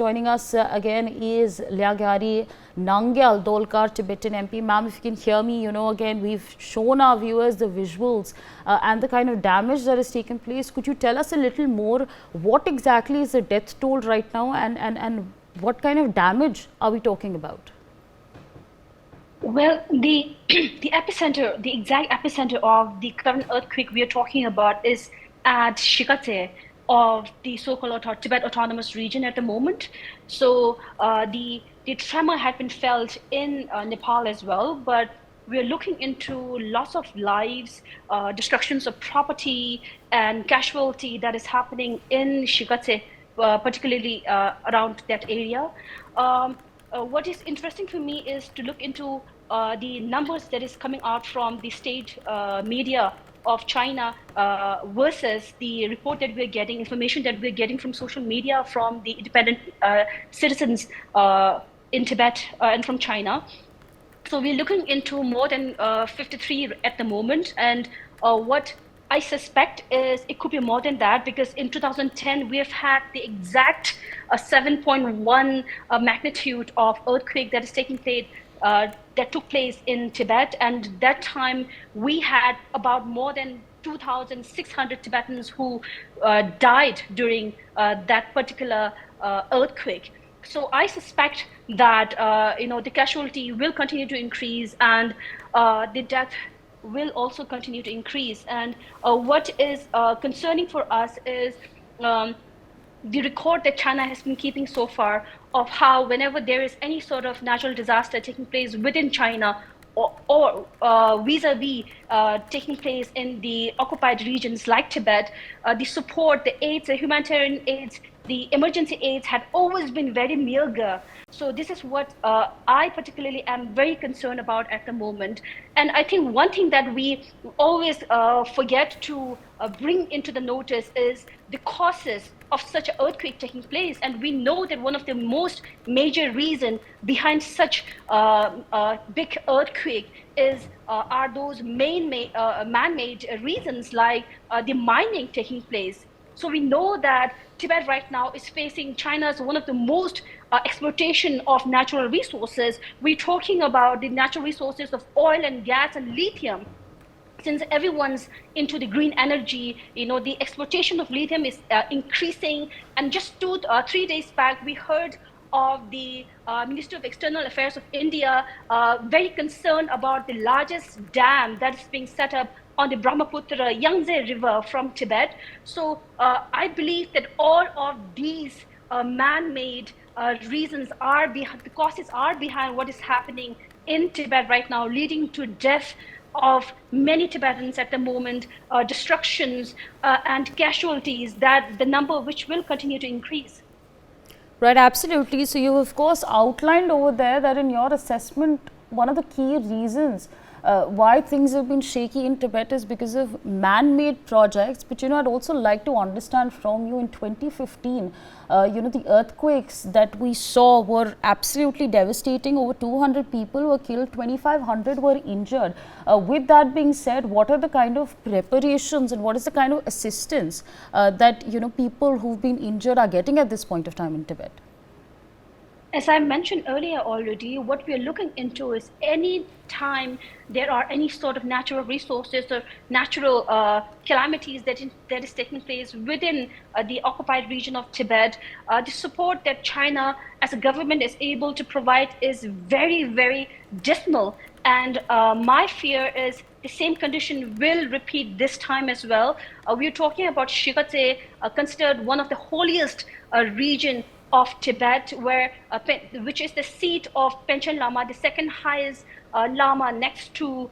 joining us again is Lyagyari Nangyal Dolkar, Tibetan MP. Ma'am, if you can hear me, again, we've shown our viewers the visuals and the kind of damage that has taken place. Could you tell us a little more? What exactly is the death toll right now, and what kind of damage are we talking about? Well, the epicenter, the exact epicenter of the current earthquake we are talking about is at Shikate of the so-called Tibet Autonomous Region at the moment. So the tremor had been felt in Nepal as well, but we're looking into loss of lives, destructions of property, and casualty that is happening in Shikate, particularly around that area. What is interesting for me is to look into the numbers that is coming out from the state media of China versus the report that we're getting, information that we're getting from social media from the independent citizens in Tibet and from China. So we're looking into more than 53 at the moment, and what I suspect is it could be more than that, because in 2010 we have had the exact 7.1 magnitude of earthquake that is taking place that took place in Tibet, and that time we had about more than 2,600 Tibetans who died during that particular earthquake. So I suspect that the casualty will continue to increase, and the death will also continue to increase. And what is concerning for us is the record that China has been keeping so far of how whenever there is any sort of natural disaster taking place within China or vis-a-vis taking place in the occupied regions like Tibet, the support, the aids, the humanitarian aids, the emergency aids had always been very meager. So this is what I particularly am very concerned about at the moment. And I think one thing that we always forget to bring into the notice is the causes of such an earthquake taking place. And we know that one of the most major reason behind such big earthquake are those man-made reasons, like the mining taking place. So we know that Tibet right now is facing China's one of the most exploitation of natural resources. We're talking about the natural resources of oil and gas and lithium. Since everyone's into the green energy, the exploitation of lithium is increasing. And just 3 days back, we heard of the Ministry of External Affairs of India very concerned about the largest dam that is being set up on the Brahmaputra Yangtze River from Tibet. So I believe that all of these man-made reasons the causes are behind what is happening in Tibet right now, leading to death of many Tibetans at the moment, destructions and casualties, that the number of which will continue to increase. Right, absolutely. So you of course outlined over there that in your assessment, one of the key reasons why things have been shaky in Tibet is because of man-made projects. But I'd also like to understand from you, in 2015, the earthquakes that we saw were absolutely devastating. Over 200 people were killed, 2,500 were injured. With that being said, what are the kind of preparations and what is the kind of assistance that people who've been injured are getting at this point of time in Tibet? As I mentioned earlier already, what we are looking into is any time there are any sort of natural resources or natural calamities that is taking place within the occupied region of Tibet, the support that China as a government is able to provide is very, very dismal. And my fear is the same condition will repeat this time as well. We are talking about Shikate, considered one of the holiest region of Tibet, which is the seat of Panchen Lama, the second highest Lama next to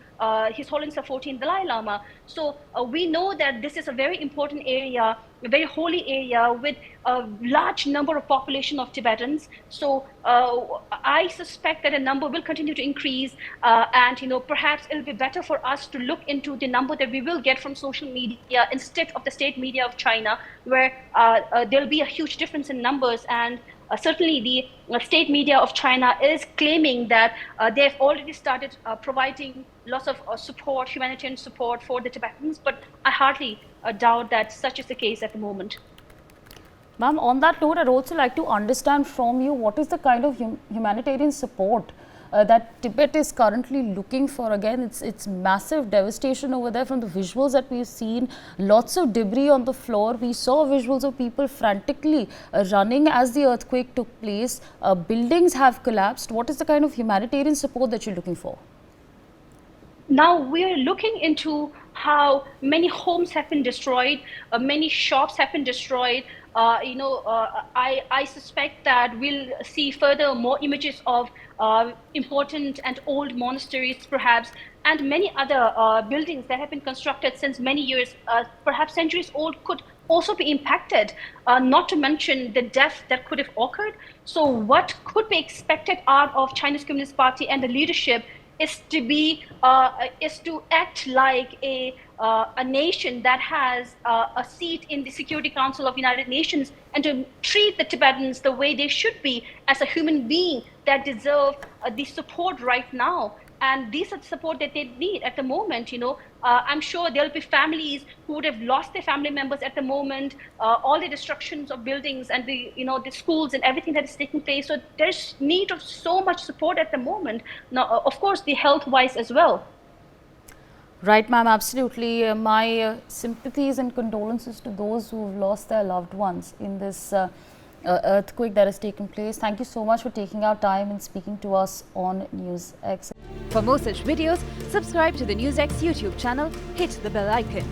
His Holiness the 14th Dalai Lama. So we know that this is a very important area, a very holy area with a large number of population of Tibetans. So I suspect that a number will continue to increase, and perhaps it'll be better for us to look into the number that we will get from social media instead of the state media of China, where there'll be a huge difference in numbers. And certainly the state media of China is claiming that they've already started providing lots of support, humanitarian support for the Tibetans, but I hardly doubt that such is the case at the moment. Ma'am, on that note, I'd also like to understand from you what is the kind of humanitarian support that Tibet is currently looking for. Again, it's massive devastation over there from the visuals that we've seen. Lots of debris on the floor. We saw visuals of people frantically running as the earthquake took place. Buildings have collapsed. What is the kind of humanitarian support that you're looking for? Now we're looking into how many homes have been destroyed, many shops have been destroyed. I suspect that we'll see further more images of important and old monasteries, perhaps, and many other buildings that have been constructed since many years, perhaps centuries old, could also be impacted, not to mention the death that could have occurred. So what could be expected out of Chinese Communist Party and the leadership is to act like a nation that has a seat in the Security Council of United Nations, and to treat the Tibetans the way they should be, as a human being that deserve the support right now. And these are the support that they need at the moment. I'm sure there'll be families who would have lost their family members at the moment, all the destructions of buildings and the schools and everything that is taking place. So there's need of so much support at the moment. Now, of course, the health-wise as well. Right, ma'am, absolutely. My sympathies and condolences to those who have lost their loved ones in this earthquake that has taken place. Thank you so much for taking our time and speaking to us on NewsX. For more such videos, subscribe to the NewsX YouTube channel, hit the bell icon.